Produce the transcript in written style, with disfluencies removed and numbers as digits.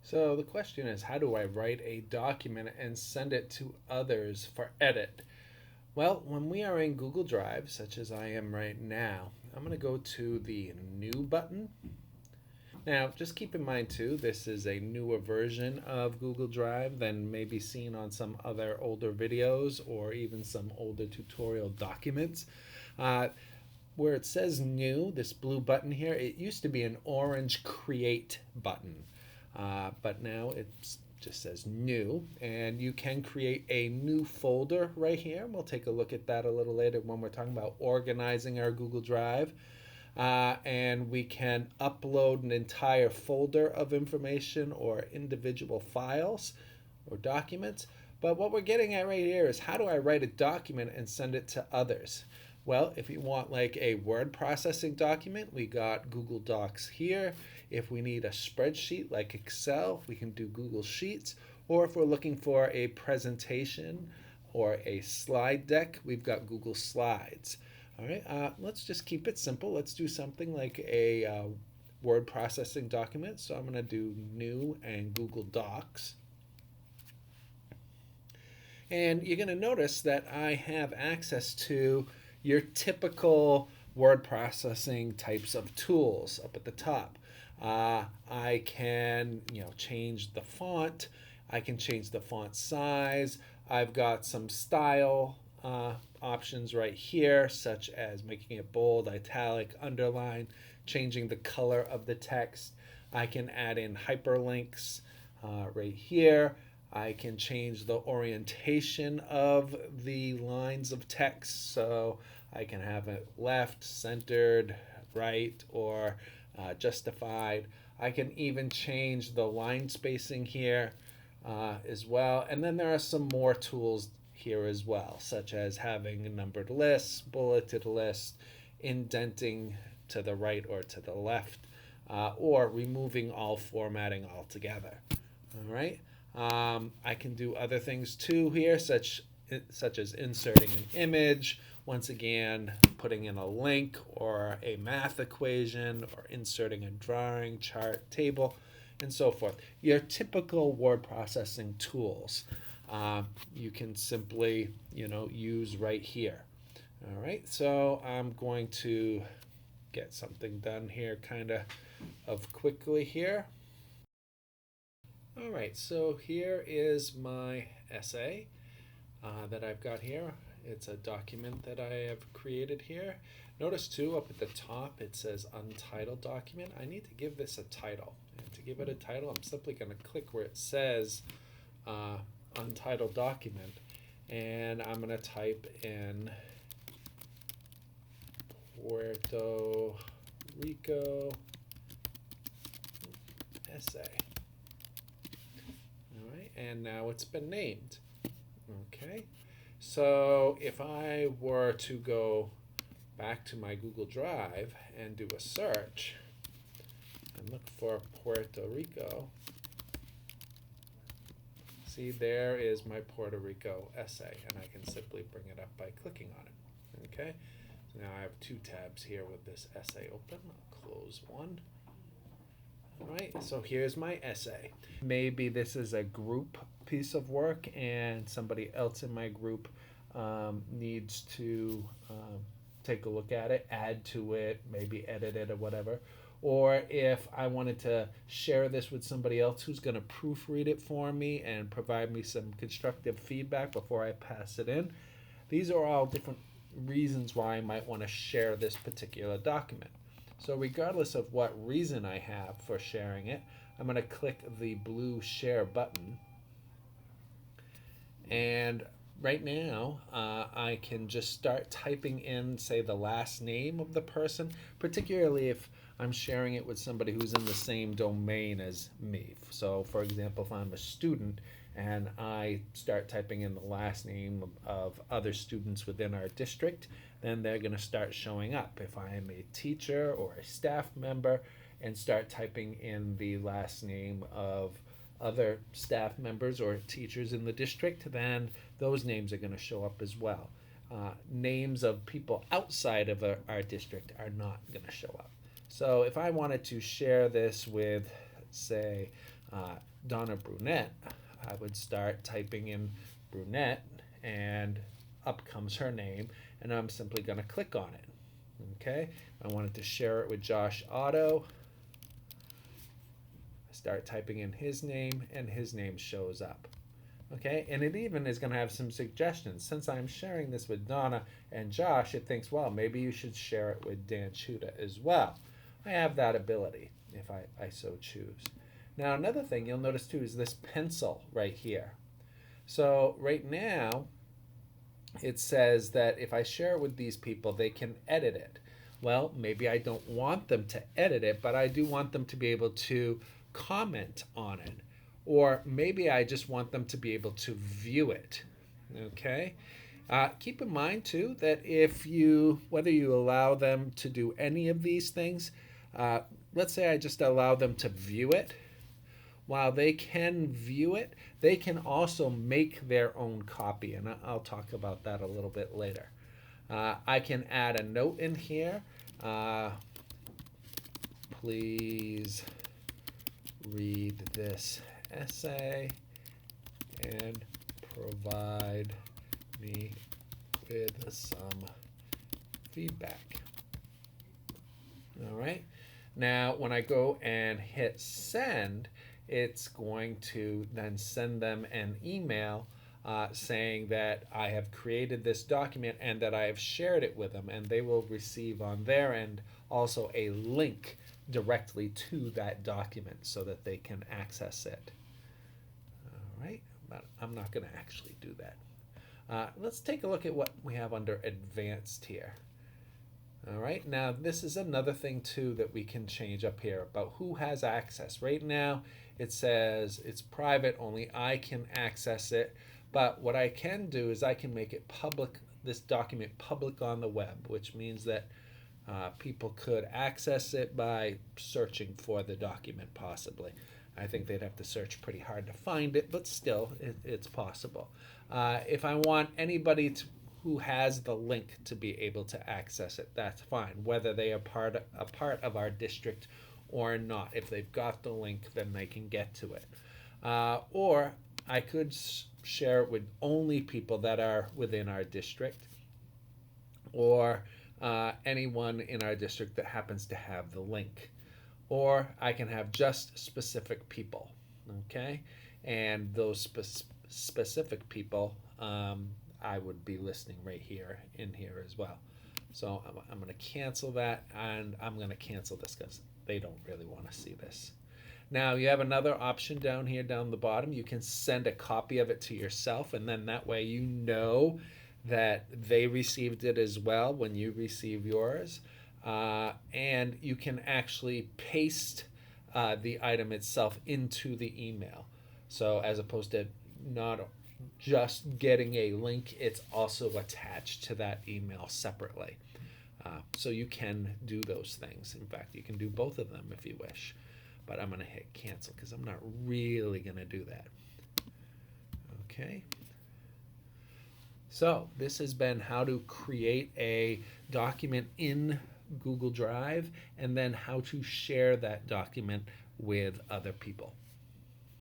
So the question is, how do I write a document and send it to others for edit? Well, when we are in Google Drive, such as I am right now, I'm going to go to the New button. Now, just keep in mind too, this is a newer version of Google Drive than maybe seen on some other older videos or even some older tutorial documents. Uh, where it says new, this blue button here, it used to be an orange create button. But now it just says new, and you can create a new folder right here. We'll take a look at that a little later when we're talking about organizing our Google Drive. And we can upload an entire folder of information or individual files or documents. But what we're getting at right here is, how do I write a document and send it to others? Well, if you want like a word processing document, we got Google Docs here. If we need a spreadsheet like Excel, we can do Google Sheets. Or if we're looking for a presentation or a slide deck, we've got Google Slides. All right, let's just keep it simple. Let's do something like a word processing document. So I'm going to do new and Google Docs. And you're going to notice that I have access to your typical word processing types of tools up at the top. I can, change the font. I can change the font size. I've got some style options right here, such as making it bold, italic, underline, changing the color of the text. I can add in hyperlinks right here. I can change the orientation of the lines of text, so I can have it left, centered, right, or justified. I can even change the line spacing here as well. And then there are some more tools here as well, such as having numbered lists, bulleted lists, indenting to the right or to the left, or removing all formatting altogether. All right. I can do other things too here, such as inserting an image, once again putting in a link or a math equation, or inserting a drawing, chart, table, and so forth. Your typical word processing tools you can simply use right here. All right, so I'm going to get something done here kind of quickly here. All right, so here is my essay that I've got here. It's a document that I have created here. Notice too, up at the top, it says untitled document. I need to give this a title. And to give it a title, I'm simply going to click where it says untitled document, and I'm going to type in Puerto Rico essay. All right, and now it's been named. Okay, so if I were to go back to my Google Drive and do a search and look for Puerto Rico, see, there is my Puerto Rico essay, and I can simply bring it up by clicking on it. Okay, so now I have two tabs here with this essay open. I'll close one. All right, so here's my essay. Maybe this is a group piece of work and somebody else in my group needs to take a look at it, add to it, maybe edit it or whatever. Or if I wanted to share this with somebody else who's going to proofread it for me and provide me some constructive feedback before I pass it in. These are all different reasons why I might want to share this particular document. So regardless of what reason I have for sharing it, I'm going to click the blue share button. And right now, I can just start typing in, say, the last name of the person, particularly if I'm sharing it with somebody who's in the same domain as me. So, for example, if I'm a student and I start typing in the last name of other students within our district, then they're going to start showing up. If I am a teacher or a staff member and start typing in the last name of other staff members or teachers in the district, then those names are going to show up as well. Names of people outside of our district are not going to show up. So if I wanted to share this with, say, Donna Brunette, I would start typing in Brunette, and up comes her name, and I'm simply going to click on it. Okay, I wanted to share it with Josh Otto. Start typing in his name, and his name shows up. Okay, and it even is going to have some suggestions. Since I'm sharing this with Donna and Josh, it thinks, well, maybe you should share it with Dan Chuda as well. I have that ability if I so choose. Now, another thing you'll notice too is this pencil right here. So right now, it says that if I share it with these people, they can edit it. Well, maybe I don't want them to edit it, but I do want them to be able to comment on it. Or maybe I just want them to be able to view it. Okay? Keep in mind too that whether you allow them to do any of these things, let's say I just allow them to view it. While they can view it, they can also make their own copy, and I'll talk about that a little bit later. I can add a note in here. Please read this essay and provide me with some feedback. All right. Now, when I go and hit send, it's going to then send them an email saying that I have created this document and that I have shared it with them, and they will receive on their end also a link directly to that document so that they can access it. All right, but I'm not going to actually do that. Let's take a look at what we have under advanced here. All right, now this is another thing too that we can change up here about who has access. Right now it says it's private, only I can access it. But what I can do is I can make it public, this document public on the web, which means that people could access it by searching for the document possibly. I think they'd have to search pretty hard to find it, but still it's possible. If I want anybody who has the link to be able to access it, that's fine, whether they are a part of our district or not. If they've got the link, then they can get to it. Or I could share it with only people that are within our district, or anyone in our district that happens to have the link. Or I can have just specific people, okay? And those specific people, I would be listing right here in here as well. So I'm going to cancel that, and I'm going to cancel this because they don't really want to see this. Now you have another option down here down the bottom. You can send a copy of it to yourself, and then that way you know that they received it as well when you receive yours. And you can actually paste the item itself into the email. So as opposed to not just getting a link, it's also attached to that email separately. So you can do those things. In fact, you can do both of them if you wish. But I'm going to hit cancel because I'm not really going to do that. Okay. So this has been how to create a document in Google Drive and then how to share that document with other people.